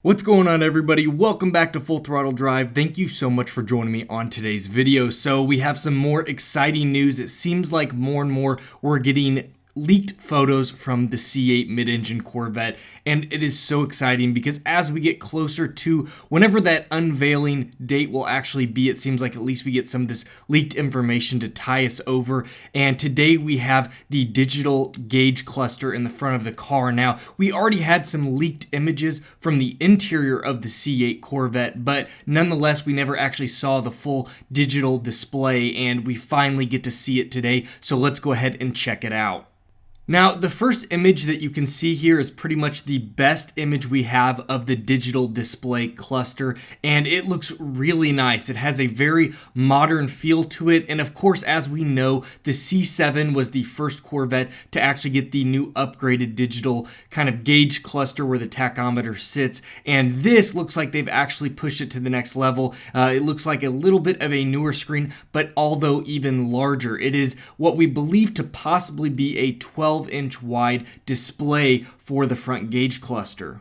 What's going on, everybody? Welcome back to Full Throttle Drive. Thank you so much for joining me on today's video. So we have some more exciting news. It seems like more and more we're getting leaked photos from the C8 mid-engine Corvette, and it is so exciting because as we get closer to whenever that unveiling date will actually be, it seems like at least we get some of this leaked information to tie us over. And today we have the digital gauge cluster in the front of the car. Now, we already had some leaked images from the interior of the C8 Corvette, but nonetheless we never actually saw the full digital display, and we finally get to see it today. So let's go ahead and check it out. Now, the first image that you can see here is pretty much the best image we have of the digital display cluster, and it looks really nice. It has a very modern feel to it, and of course, as we know, the C7 was the first Corvette to actually get the new upgraded digital kind of gauge cluster where the tachometer sits, and this looks like they've actually pushed it to the next level. It looks like a little bit of a newer screen, but although even larger. It is what we believe to possibly be a 12-inch wide display for the front gauge cluster.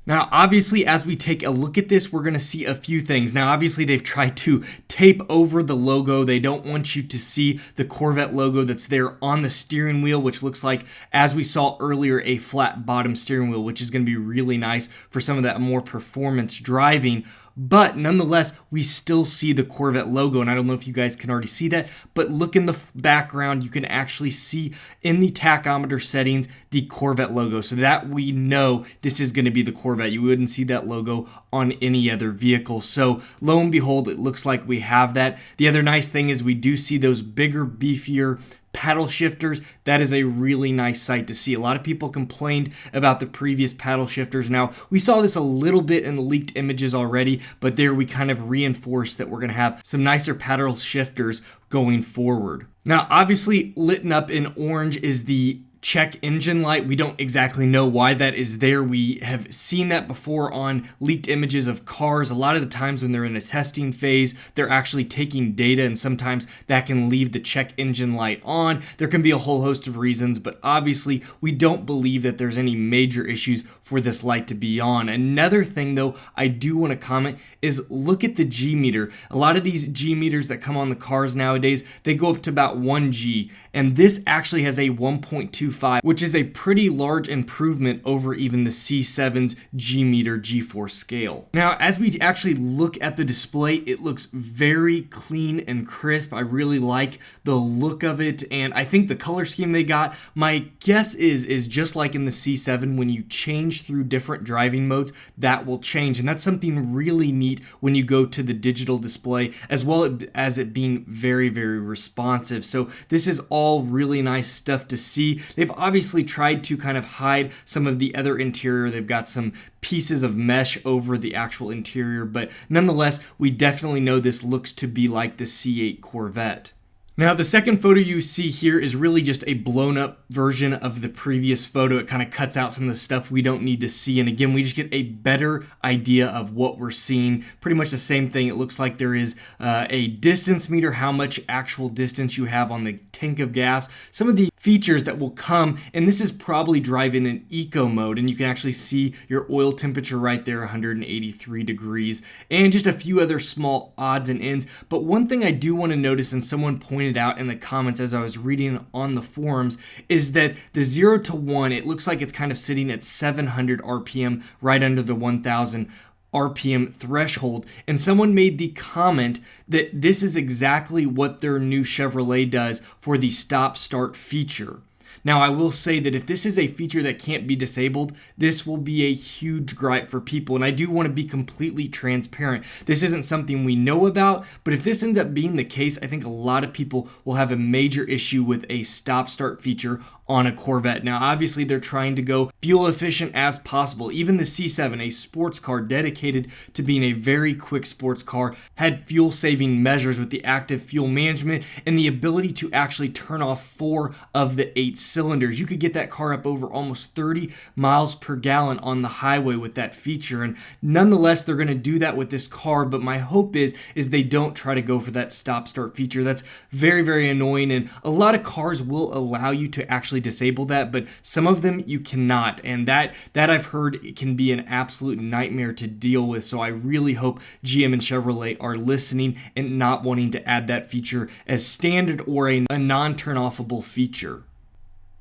Now, obviously, as we take a look at this, we're going to see a few things. Now, obviously, they've tried to tape over the logo. They don't want you to see the Corvette logo that's there on the steering wheel, which looks like, as we saw earlier, a flat bottom steering wheel, which is going to be really nice for some of that more performance driving. But nonetheless, we still see the Corvette logo, and I don't know if you guys can already see that, but look in the background, you can actually see in the tachometer settings the Corvette logo, so that we know this is going to be the Corvette. You wouldn't see that logo on any other vehicle. So lo and behold, it looks like we have that. The other nice thing is we do see those bigger, beefier paddle shifters. That is a really nice sight to see. A lot of people complained about the previous paddle shifters. Now, we saw this a little bit in the leaked images already, but there we kind of reinforced that we're going to have some nicer paddle shifters going forward. Now, obviously, lit up in orange is the check engine light. We don't exactly know why that is there. We have seen that before on leaked images of cars. A lot of the times when they're in a testing phase, they're actually taking data, and sometimes that can leave the check engine light on. There can be a whole host of reasons, but obviously we don't believe that there's any major issues for this light to be on. Another thing though, I do want to comment is look at the G meter. A lot of these G meters that come on the cars nowadays, they go up to about 1 G, and this actually has a 1.25, which is a pretty large improvement over even the C7's G meter G-force scale. Now, as we actually look at the display, it looks very clean and crisp. I really like the look of it, and I think the color scheme they got, my guess is just like in the C7, when you change through different driving modes, that will change, and that's something really neat when you go to the digital display, as well as it being very, very responsive. So this is all really nice stuff to see. They've obviously tried to kind of hide some of the other interior. They've got some pieces of mesh over the actual interior, but nonetheless, we definitely know this looks to be like the C8 Corvette. Now, the second photo you see here is really just a blown up version of the previous photo. It kind of cuts out some of the stuff we don't need to see. And again, we just get a better idea of what we're seeing. Pretty much the same thing. It looks like there is a distance meter, how much actual distance you have on the tank of gas. Some of the features that will come, and this is probably driving in eco mode, and you can actually see your oil temperature right there, 183 degrees, and just a few other small odds and ends. But one thing I do want to notice, and someone pointed out in the comments as I was reading on the forums, is that the 0 to 1, it looks like it's kind of sitting at 700 RPM, right under the 1000 RPM threshold, and someone made the comment that this is exactly what their new Chevrolet does for the stop-start feature. Now, I will say that if this is a feature that can't be disabled, this will be a huge gripe for people, and I do want to be completely transparent. This isn't something we know about, but if this ends up being the case, I think a lot of people will have a major issue with a stop-start feature on a Corvette. Now, obviously, they're trying to go fuel efficient as possible. Even the C7, a sports car dedicated to being a very quick sports car, had fuel-saving measures with the active fuel management and the ability to actually turn off 4 of the 8 cylinders. You could get that car up over almost 30 miles per gallon on the highway with that feature, and nonetheless they're going to do that with this car. But my hope is they don't try to go for that stop start feature. That's very, very annoying, and a lot of cars will allow you to actually disable that, but some of them you cannot, and that I've heard it can be an absolute nightmare to deal with. So I really hope GM and Chevrolet are listening and not wanting to add that feature as standard or a non-turn-offable feature.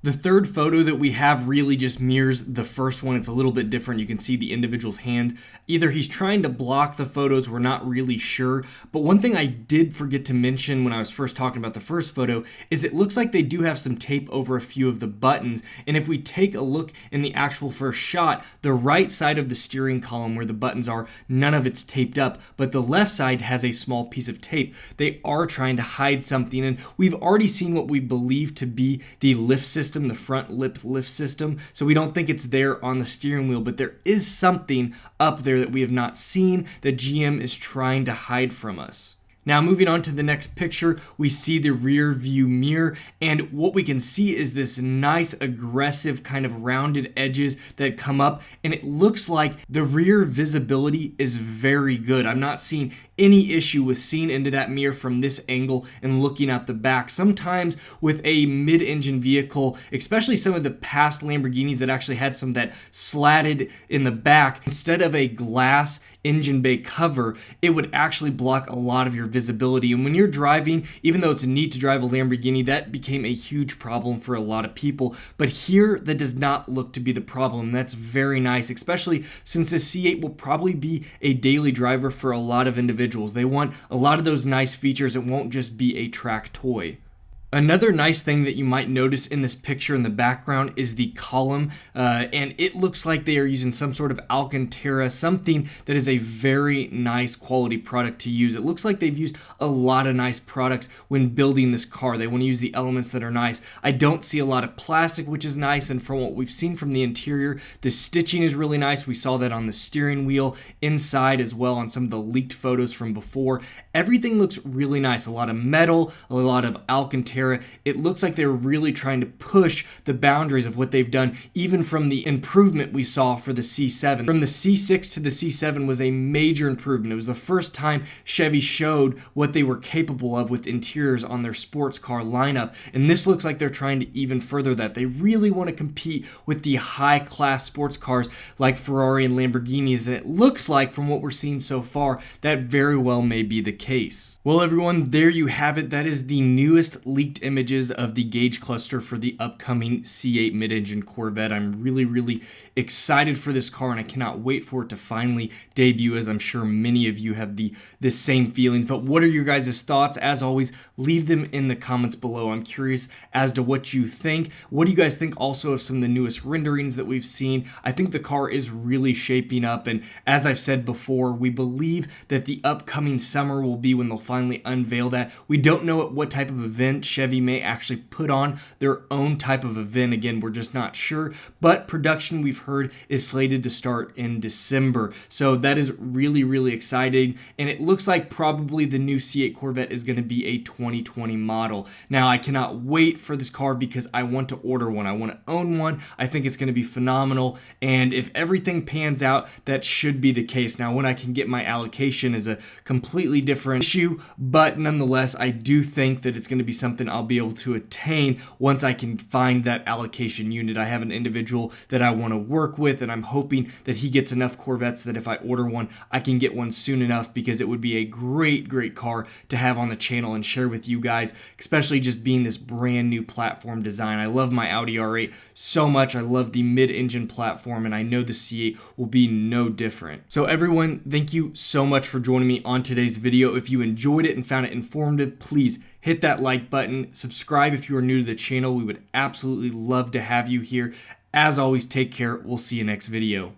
The third photo that we have really just mirrors the first one. It's a little bit different. You can see the individual's hand. Either he's trying to block the photos, we're not really sure. But one thing I did forget to mention when I was first talking about the first photo is it looks like they do have some tape over a few of the buttons. And if we take a look in the actual first shot, the right side of the steering column where the buttons are, none of it's taped up, but the left side has a small piece of tape. They are trying to hide something, and we've already seen what we believe to be the lift system, the front lip lift system, so we don't think it's there on the steering wheel, but there is something up there that we have not seen that GM is trying to hide from us. Now, moving on to the next picture, we see the rear view mirror, and what we can see is this nice aggressive kind of rounded edges that come up, and it looks like the rear visibility is very good. I'm not seeing any issue with seeing into that mirror from this angle and looking at the back. Sometimes with a mid-engine vehicle, especially some of the past Lamborghinis that actually had some of that slatted in the back, instead of a glass engine bay cover, it would actually block a lot of your visibility. And when you're driving, even though it's neat to drive a Lamborghini, that became a huge problem for a lot of people. But here, that does not look to be the problem. That's very nice, especially since the C8 will probably be a daily driver for a lot of individuals. They want a lot of those nice features. It won't just be a track toy. Another nice thing that you might notice in this picture in the background is the column, and it looks like they are using some sort of Alcantara, something that is a very nice quality product to use. It looks like they've used a lot of nice products when building this car. They want to use the elements that are nice. I don't see a lot of plastic, which is nice, and from what we've seen from the interior, the stitching is really nice. We saw that on the steering wheel, inside as well on some of the leaked photos from before. Everything looks really nice. A lot of metal, a lot of Alcantara. It looks like they're really trying to push the boundaries of what they've done, even from the improvement we saw for the C7. From the C6 to the C7 was a major improvement. It was the first time Chevy showed what they were capable of with interiors on their sports car lineup, and this looks like they're trying to even further that. They really want to compete with the high-class sports cars like Ferrari and Lamborghinis, and it looks like, from what we're seeing so far, that very well may be the case. Well, everyone, there you have it. That is the newest leaked images of the gauge cluster for the upcoming C8 mid-engine Corvette. I'm really excited for this car, and I cannot wait for it to finally debut, as I'm sure many of you have the same feelings. But what are your guys' thoughts? As always, leave them in the comments below. I'm curious as to what you think. What do you guys think also of some of the newest renderings that we've seen? I think the car is really shaping up, and as I've said before, we believe that the upcoming summer will be when they'll finally unveil that. We don't know at what type of event Chevy may actually put on their own type of event. Again, we're just not sure, but production, we've heard, is slated to start in December. So that is really exciting, and it looks like probably the new C8 Corvette is going to be a 2020 model. Now, I cannot wait for this car because I want to order one. I want to own one. I think it's going to be phenomenal, and if everything pans out, that should be the case. Now, when I can get my allocation is a completely different issue, but nonetheless, I do think that it's going to be something I'll be able to attain once I can find that allocation unit. I have an individual that I want to work with, and I'm hoping that he gets enough Corvettes that if I order one, I can get one soon enough, because it would be a great car to have on the channel and share with you guys, especially just being this brand new platform design. I love my Audi R8 so much. I love the mid-engine platform, and I know the C8 will be no different. So everyone, thank you so much for joining me on today's video. If you enjoyed it and found it informative, please hit that like button, subscribe if you are new to the channel. We would absolutely love to have you here. As always, take care. We'll see you next video.